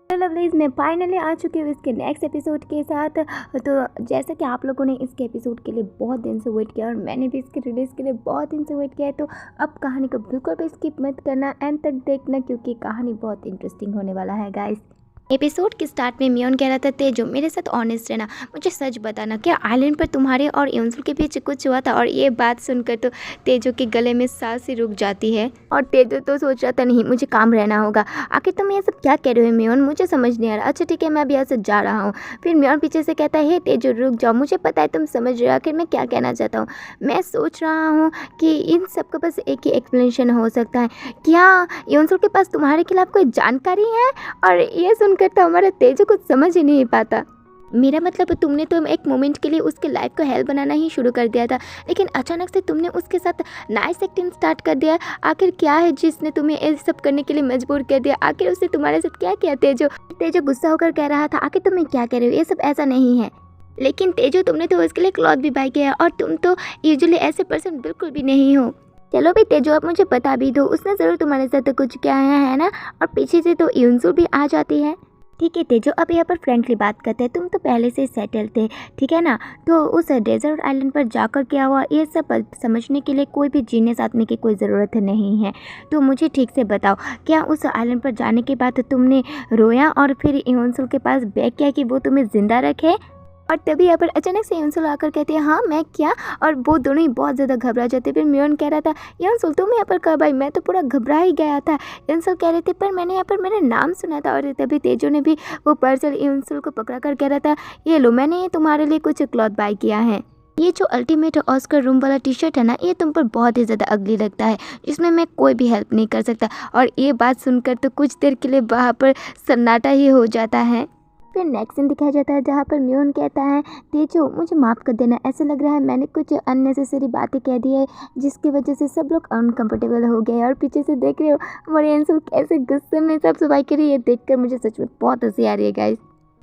Lovelies मैं finally आ चुकी हूँ इसके नेक्स्ट एपिसोड के साथ। तो जैसा कि आप लोगों ने इसके एपिसोड के लिए बहुत दिन से वेट किया और मैंने भी इसके रिलीज़ के लिए बहुत दिन से वेट किया है, तो अब कहानी को बिल्कुल भी स्किप मत करना, एंड तक देखना क्योंकि कहानी बहुत इंटरेस्टिंग होने वाला है गाइस। एपिसोड के स्टार्ट में मियोन कह रहा था, तेजो मेरे साथ ऑनेस्ट रहना, मुझे सच बताना, क्या आइलैंड पर तुम्हारे और योंसुल के बीच कुछ हुआ था? और ये बात सुनकर तो तेजो के गले में सांस ही रुक जाती है और तेजो तो सोच रहा था नहीं मुझे काम रहना होगा। आखिर तुम ये सब क्या कह रहे हो मियोन, मुझे समझ नहीं आ रहा। अच्छा ठीक है मैं अभी यहाँ से जा रहा हूँ। फिर मियोन पीछे से कहता है, हे तेजो रुक जाओ, मुझे पता है तुम समझ रहे हो आखिर मैं क्या कहना चाहता हूँ। मैं सोच रहा हूँ कि इन सब का बस एक ही एक्सप्लेनेशन हो सकता है, क्या योंसुल के पास तुम्हारे खिलाफ कोई जानकारी है? और ये सुनकर तो हमारा तेजो कुछ समझ ही नहीं पाता। मेरा मतलब तुमने तो एक मोमेंट के लिए उसके लाइफ को हेल्प बनाना ही शुरू कर दिया था, लेकिन अचानक से तुमने उसके साथ नाइस एक्टिंग स्टार्ट कर दिया। आखिर क्या है जिसने तुम्हें ये सब करने के लिए मजबूर कर दिया? आखिर उसने तुम्हारे साथ क्या किया? तेजो गुस्सा होकर कह रहा था, आखिर तुम क्या कह रहे हो, ये सब ऐसा नहीं है। लेकिन तेजो तुमने तो उसके लिए क्लॉथ भी बाय किया और तुम तो यूजुअली ऐसे पर्सन बिल्कुल भी नहीं हो। चलो भी तेजो अब मुझे बता भी दो, उसने ज़रूर तुम्हारे साथ कुछ किया है ना? और पीछे से तो योंसुल भी आ जाती है। ठीक है तेजो अब यहाँ पर फ्रेंकली बात करते हैं, तुम तो पहले से सेटल थे ठीक है ना? तो उस डेजर्ट आइलैंड पर जाकर क्या हुआ ये सब समझने के लिए कोई भी जीनियस आदमी की कोई ज़रूरत नहीं है। तो मुझे ठीक से बताओ, क्या उस आइलैंड पर जाने के बाद तुमने रोया और फिर योंसुल के पास बेग किया कि वो तुम्हें ज़िंदा रखे? और तभी यहाँ पर अचानक से योंसुल आकर कहती है, हाँ मैं क्या? और वो दोनों ही बहुत ज़्यादा घबरा जाते। फिर मियोन कह रहा था, योंसुल तुम यहाँ पर कब आई? मैं तो पूरा घबरा ही गया था। योंसुल कह रहे थे पर मैंने यहाँ पर मेरा नाम सुना था। और तभी तेजो ने भी वो पर्सल योंसुल को पकड़ा कर कह रहा था, ये लो मैंने ये तुम्हारे लिए कुछ क्लॉथ बाय किया है। ये जो अल्टीमेट ऑस्कर रूम वाला टी शर्ट है ना, ये तुम पर बहुत ही ज़्यादा अगली लगता है, इसमें मैं कोई भी हेल्प नहीं कर सकता। और ये बात सुनकर तो कुछ देर के लिए वहाँ पर सन्नाटा ही हो जाता है। फिर नेक्स्ट सीन दिखाया जाता है जहाँ पर मियोन कहता है, तेजो मुझे माफ़ कर देना, ऐसा लग रहा है मैंने कुछ अननेसेसरी बातें कह दी है जिसकी वजह से सब लोग अनकंफर्टेबल हो गए। और पीछे से देख रहे हो हमारे योंसुल कैसे गुस्से में सब सफाई करी है, देखकर मुझे सच में बहुत हंसी आ रही है गाइस।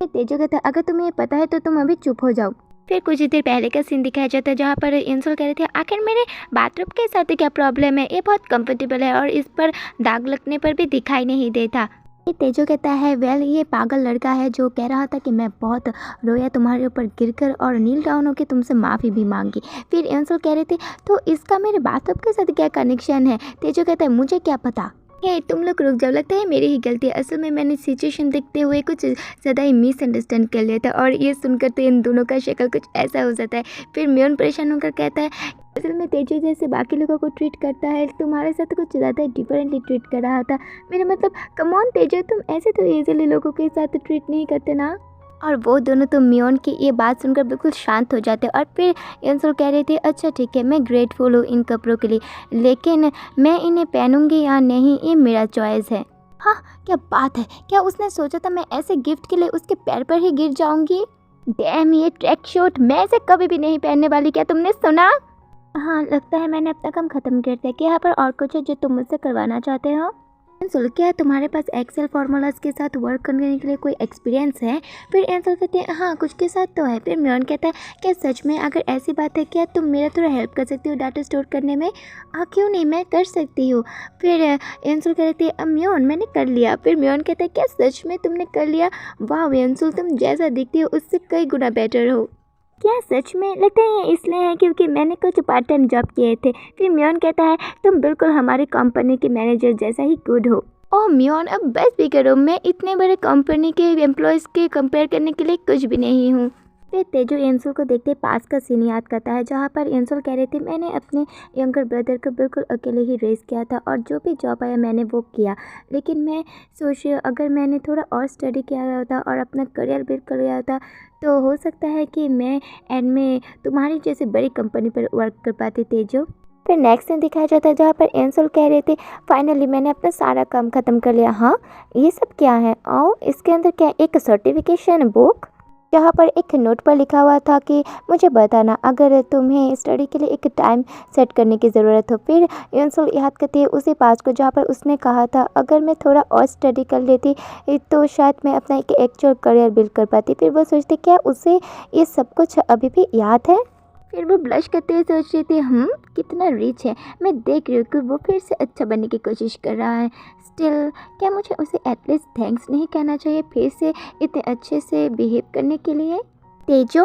तेजो कहता है, अगर तुम्हें ये पता है तो तुम अभी चुप हो जाओ। फिर कुछ देर पहले का सीन दिखाया जाता है जहाँ पर योंसुल कह रहे थे, आखिर मेरे बाथरूम के साथ क्या प्रॉब्लम है, ये बहुत कंफर्टेबल है और इस पर दाग लगने पर भी दिखाई नहीं देता। तेजो कहता है, वेल ये पागल लड़का है जो कह रहा था कि मैं बहुत रोया तुम्हारे ऊपर गिरकर और नील डाउन होकर तुमसे माफ़ी भी मांगी। फिर योंसुल कह रहे थे, तो इसका मेरे बाथरूम के साथ क्या कनेक्शन है? तेजो कहता है, मुझे क्या पता। हे तुम लोग रुक जाओ, लगता है मेरी ही गलती है, असल में मैंने सिचुएशन देखते हुए कुछ ज़्यादा ही मिसअंडरस्टैंड कर लिया था। और ये सुनकर तो इन दोनों का शक्ल कुछ ऐसा हो जाता है। फिर मियोन परेशान होकर कहता है, असल में तेजो जैसे बाकी लोगों को ट्रीट करता है तुम्हारे साथ कुछ ज़्यादा डिफरेंटली ट्रीट कर रहा था। मेरा मतलब कम ऑन तेजो, तुम ऐसे तो ईजिली लोगों के साथ ट्रीट नहीं करते ना। और वो दोनों तो मियोन की ये बात सुनकर बिल्कुल शांत हो जाते। और फिर योंसुल कह रहे थे, अच्छा ठीक है मैं ग्रेटफुल हूँ इन कपड़ों के लिए, लेकिन मैं इन्हें पहनूंगी या नहीं ये मेरा चॉइस है। हाँ क्या बात है, क्या उसने सोचा था मैं ऐसे गिफ्ट के लिए उसके पैर पर ही गिर जाऊंगी? डैम ये ट्रैक शूट मैं ऐसे कभी भी नहीं पहनने वाली, क्या तुमने सुना? हाँ लगता है मैंने अपना काम ख़त्म कर दिया। क्या यहाँ पर और कुछ है जो तुम मुझसे करवाना चाहते हो? योंसुल क्या तुम्हारे पास एक्सेल फार्मूलाज के साथ वर्क करने के लिए कोई एक्सपीरियंस है? फिर योंसुल कहते हैं, हाँ कुछ के साथ तो है। फिर मियोन कहता है, क्या सच में? अगर ऐसी बात है क्या तुम मेरा थोड़ा हेल्प कर सकती हो डाटा स्टोर करने में? हाँ क्यों नहीं, मैं कर सकती हूँ। फिर योंसुल कहते हैं, मियोन मैंने कर लिया। फिर मियोन कहता है, क्या सच में तुमने कर लिया? वाह योंसुल तुम जैसा दिखती हो उससे कई गुना बेटर हो। क्या सच में? लगता है ये इसलिए है क्योंकि मैंने कुछ पार्ट टाइम जॉब किए थे। फिर मियोन कहता है, तुम बिल्कुल हमारी कंपनी के मैनेजर जैसा ही गुड हो। ओह मियोन अब बस भी करो, मैं इतने बड़े कंपनी के एम्प्लॉयज़ के कंपेयर करने के लिए कुछ भी नहीं हूँ। फिर तेजो योंसुल को देखते पास का सीन याद करता है जहाँ पर योंसुल कह रहे थे, मैंने अपने यंगर ब्रदर को बिल्कुल अकेले ही रेस किया था और जो भी जॉब आया मैंने वो किया। लेकिन मैं सोच रही हूँ अगर मैंने थोड़ा और स्टडी किया होता और अपना करियर बिल्ड कर लिया होता तो हो सकता है कि मैं एंड में तुम्हारी जैसे बड़ी कंपनी पर वर्क कर पाती तेजो। फिर नेक्स्ट सीन दिखाया जाता है जहाँ पर योंसुल कह रहे थे, फाइनली मैंने अपना सारा काम ख़त्म कर लिया। हाँ ये सब क्या है? इसके अंदर क्या एक सर्टिफिकेशन बुक जहाँ पर एक नोट पर लिखा हुआ था कि मुझे बताना अगर तुम्हें स्टडी के लिए एक टाइम सेट करने की ज़रूरत हो। फिर योंसुल याद करती है उसी पास को जहाँ पर उसने कहा था अगर मैं थोड़ा और स्टडी कर लेती तो शायद मैं अपना एक एक्चुअल करियर बिल्ड कर पाती। फिर वो सोचती क्या उसे ये सब कुछ अभी भी याद है? फिर वो ब्लश करते हुए सोच रही थी कितना रिच है। मैं देख रही हूँ कि वो फिर से अच्छा बनने की कोशिश कर रहा है। स्टिल क्या मुझे उसे एटलीस्ट थैंक्स नहीं कहना चाहिए फिर से इतने अच्छे से बिहेव करने के लिए? तेजो,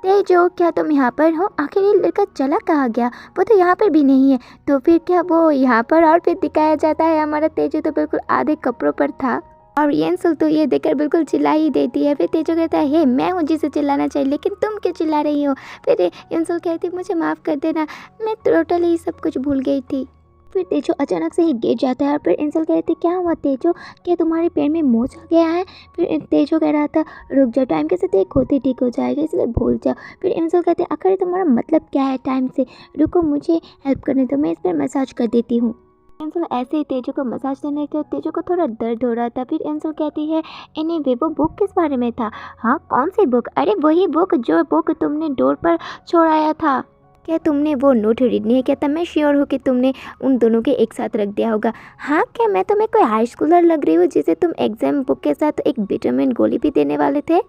तेजो क्या तुम यहाँ पर हो? आखिर ये लड़का चला कहाँ गया? वो तो यहाँ पर भी नहीं है। तो फिर क्या वो यहाँ पर और फिर दिखाया जाता है हमारा तेजो तो बिल्कुल आधे कपड़ों पर था। और येंसुल तो ये देखकर बिल्कुल चिल्ला ही देती है। फिर तेजो कहता है हे मैं हूँ जिसे चिल्लाना चाहिए लेकिन तुम क्यों चिल्ला रही हो? फिर येंसुल कहती मुझे माफ़ कर देना, मैं टोटली सब कुछ भूल गई थी। फिर तेजो अचानक से ही गिर जाता है और फिर इंसल कहती क्या हुआ तेजो, क्या तुम्हारे पैर में मोच आ गया है? फिर तेजो कह रहा था रुक जाओ, टाइम के साथ एक होती ठीक हो जाएगा इसलिए भूल जाओ। फिर इंसल कहते आखिर तुम्हारा मतलब क्या है टाइम से? रुको मुझे हेल्प करने दो, मैं इस पर मसाज कर देती हूँ। इंसल ऐसे ही तेजो को मसाज देने के तेजो को थोड़ा दर्द हो रहा था। फिर इंसल कहती है एनीवे वो बुक किस बारे में था? हाँ कौन सी बुक? अरे वही बुक जो बुक तुमने डोर पर छोड़ाया था। क्या तुमने वो नोट रीड नहीं किया था? मैं श्योर हूँ कि तुमने उन दोनों के एक साथ रख दिया होगा। हाँ क्या मैं तुम्हें कोई हाई स्कूलर लग रही हूँ जिसे तुम एग्जाम बुक के साथ एक विटामिन गोली भी देने वाले थे?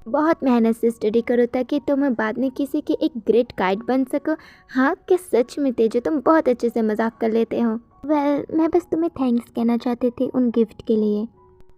बहुत मेहनत से स्टडी करो ताकि तुम बाद में किसी की एक ग्रेट गाइड बन सको। हाँ क्या सच में तेजो तुम बहुत अच्छे से मजाक कर लेते हो। वेल मैं बस तुम्हें थैंक्स कहना चाहती थी उन गिफ्ट के लिए,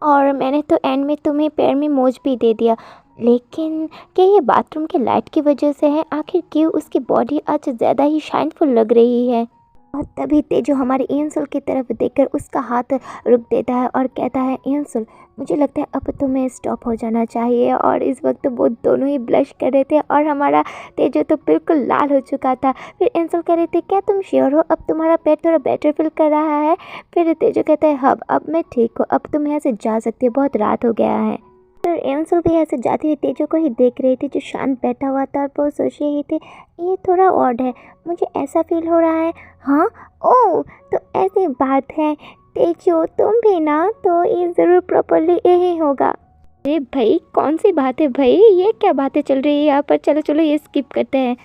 और मैंने तो एंड में तुम्हें पैर में मोच भी दे दिया। लेकिन क्या ये बाथरूम के लाइट की वजह से है? आखिर क्यों उसकी बॉडी आज ज़्यादा ही शाइनफुल लग रही है? और तभी तेजो हमारे इंसल की तरफ देखकर उसका हाथ रुक देता है और कहता है इंसल मुझे लगता है अब तुम्हें स्टॉप हो जाना चाहिए। और इस वक्त वो दोनों ही ब्लश कर रहे थे और हमारा तेजो तो बिल्कुल लाल हो चुका था। फिर इंसल कह रहे थे क्या तुम श्योर हो अब तुम्हारा पैर थोड़ा बेटर फील कर रहा है? फिर तेजो कहता है हाँ अब मैं ठीक हूँ, अब तुम यहाँ से जा सकती हो, बहुत रात हो गया है। फिर इंसल भी ऐसे जाती हुई तेजो को ही देख रही थी जो शांत बैठा हुआ था और वो सोच रही थी ये थोड़ा ऑड है, मुझे ऐसा फील हो रहा है। हाँ ओह तो ऐसी बात है तेजो तुम भी ना, तो ये ज़रूर प्रॉपरली यही होगा। अरे भाई कौन सी बात है भाई, ये क्या बातें चल रही है यहाँ पर? चलो चलो ये स्किप करते हैं।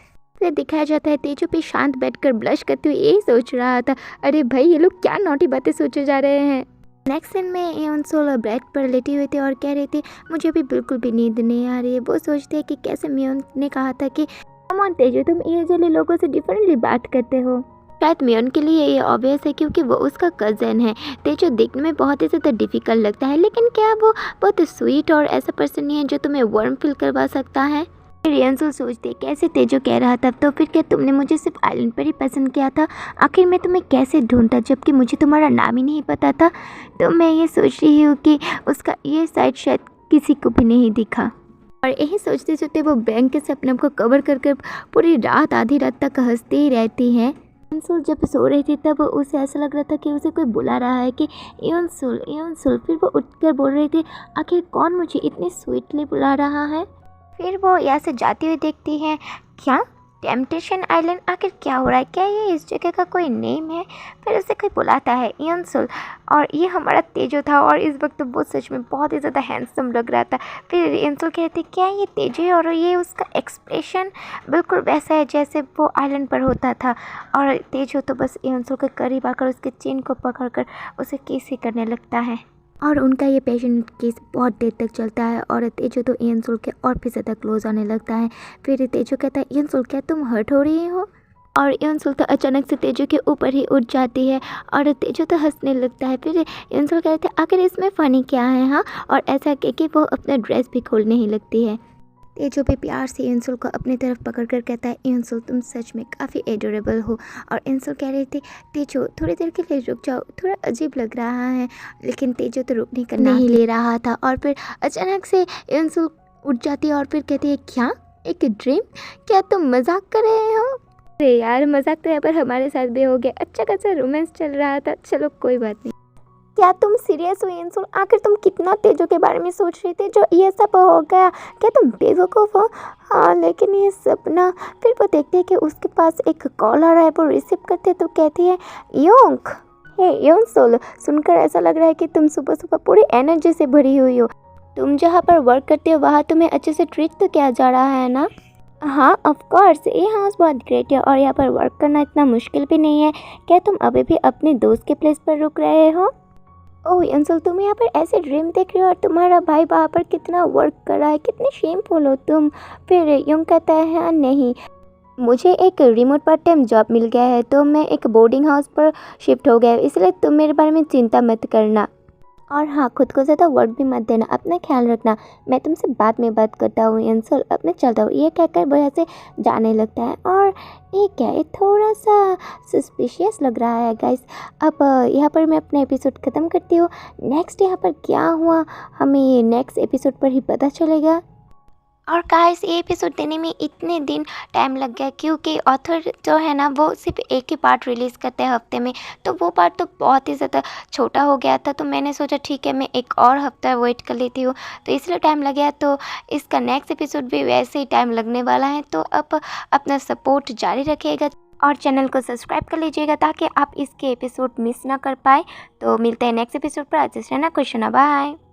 फिर दिखाया जाता है तेजो भी शांत बैठकर ब्लश करते हुए यही सोच रहा था अरे भाई ये लोग क्या नॉटी बातें सोचे जा रहे हैं। नेक्स्ट सीन में इंसल बेड पर लेटी हुई थी और कह रही थी मुझे अभी बिल्कुल भी नींद नहीं आ रही है। वो सोचते हैं कि कैसे मियोन ने कहा था कि कम ऑन तेजो तुम यूजुअली लोगों से डिफरेंटली बात करते हो। शायद मियोन के लिए ये ऑब्वियस है क्योंकि वो उसका कज़न है। तेजो देखने में बहुत ही ज़्यादा डिफ़िकल्ट लगता है लेकिन क्या वो बहुत स्वीट और ऐसा पर्सन नहीं है जो तुम्हें वार्म फील करवा सकता है? फिर इंसल सोचती कैसे तेजो कह रहा था तो फिर क्या तुमने मुझे सिर्फ आइलैंड पर ही पसंद किया था? आखिर मैं तुम्हें कैसे ढूंढता जबकि मुझे तुम्हारा नाम ही नहीं पता था। तो मैं ये सोच रही हूँ कि उसका ये साइड शायद किसी को भी नहीं दिखा। और यही सोचते सोचते वो ब्लैंकेट से अपने आप को कवर कर कर पूरी रात आधी रात तक हंसती ही रहती है। इंसल जब सो रही थी तब उसे ऐसा लग रहा था कि उसे कोई बुला रहा है कि इंसल इंसल। फिर वो उठकर बोल रही थी आखिर कौन मुझे इतनी स्वीटली बुला रहा है? फिर वो यहाँ से जाती हुई देखती है क्या टेम्पटेशन आइलैंड, आखिर क्या हो रहा है? क्या ये इस जगह का कोई नेम है? फिर उसे कोई बुलाता है इंसल और ये हमारा तेजो था और इस वक्त वो सच में बहुत ही ज़्यादा हैंडसम लग रहा था। फिर इंसल कहती क्या ये तेजो है? और ये उसका एक्सप्रेशन बिल्कुल वैसा है जैसे वो आइलैंड पर होता था। और तेजो तो बस इंसल के करीब आकर उसके चिन को पकड़कर उसे किस ही करने लगता है। और उनका ये पेशेंट केस बहुत देर तक चलता है और तेजो तो इंसल के और भी ज़्यादा क्लोज आने लगता है। फिर तेजो कहता है इंसल क्या तुम हर्ट हो रही हो? और इंसल तो अचानक से तेजो के ऊपर ही उठ जाती है और तेजो तो हंसने लगता है। फिर इंसल कहते हैं आखिर इसमें फ़नी क्या है? हाँ, और ऐसा कह के वो अपना ड्रेस भी खोलने ही लगती है। तेजो भी प्यार से इंसल को अपनी तरफ पकड़कर कहता है इंसल तुम सच में काफ़ी एडोरेबल हो। और इंसल कह रही थी तेजो थोड़ी देर के लिए रुक जाओ, थोड़ा अजीब लग रहा है। लेकिन तेजो तो रुकने का नहीं ले रहा था और फिर अचानक से इंसल उठ जाती है और फिर कहती है क्या एक ड्रीम? क्या तुम मजाक कर रहे हो? अरे यार मजाक तो यहाँ पर हमारे साथ भी हो गया, अच्छा खासा रोमांस चल रहा था, चलो कोई बात नहीं। क्या तुम सीरियस हो इंसल? आखिर तुम कितना तेजो के बारे में सोच रही थी जो ये सब हो गया? क्या तुम बेवकूफ़ हो? हाँ लेकिन ये सपना। फिर वो देखते हैं कि उसके पास एक कॉल आ रहा है, वो रिसीव करते तो कहती है योंक हे इंसल, सुनकर ऐसा लग रहा है कि तुम सुबह सुबह पूरी एनर्जी से भरी हुई हो। तुम जहाँ पर वर्क करते हो वहाँ तुम्हें अच्छे से ट्रीट तो किया जा रहा है ना? हाँ ऑफ कोर्स, ये हाउस बहुत ग्रेट है और यहाँ पर वर्क करना इतना मुश्किल भी नहीं है। क्या तुम अभी भी अपने दोस्त के प्लेस पर रुक रहे हो? ओह इंसल तुम यहाँ पर ऐसे ड्रीम देख रहे हो और तुम्हारा भाई वहाँ पर कितना वर्क कर रहा है, कितने शेमफुल हो तुम। फिर यूँ कहता है हाँ नहीं मुझे एक रिमोट पार्ट टाइम जॉब मिल गया है, तो मैं एक बोर्डिंग हाउस पर शिफ्ट हो गया, इसलिए तुम मेरे बारे में चिंता मत करना। और हाँ, खुद को ज़्यादा वर्क भी मत देना, अपना ख्याल रखना। मैं तुमसे बाद में बात करता हूँ अंशुल, अब मैं चलता हूँ। ये कहकर वो यहाँ से जाने लगता है। और ये क्या है, थोड़ा सा सस्पिशियस लग रहा है गाइस। अब यहाँ पर मैं अपना एपिसोड ख़त्म करती हूँ। नेक्स्ट यहाँ पर क्या हुआ, हमें ये नेक्स्ट एपिसोड पर ही पता चलेगा। और गाइस, ये एपिसोड देने में इतने दिन टाइम लग गया क्योंकि ऑथर जो है ना, वो सिर्फ एक ही पार्ट रिलीज़ करते हैं हफ्ते में, तो वो पार्ट तो बहुत ही ज़्यादा छोटा हो गया था। तो मैंने सोचा ठीक है, मैं एक और हफ्ता वेट कर लेती हूँ, तो इसलिए टाइम लग गया। तो इसका नेक्स्ट एपिसोड भी वैसे ही टाइम लगने वाला है। तो अब अपना सपोर्ट जारी रखिएगा और चैनल को सब्सक्राइब कर लीजिएगा ताकि आप इसके एपिसोड मिस ना कर पाए। तो मिलते हैं नेक्स्ट एपिसोड पर। आज से रहना खुश रहना, बाय।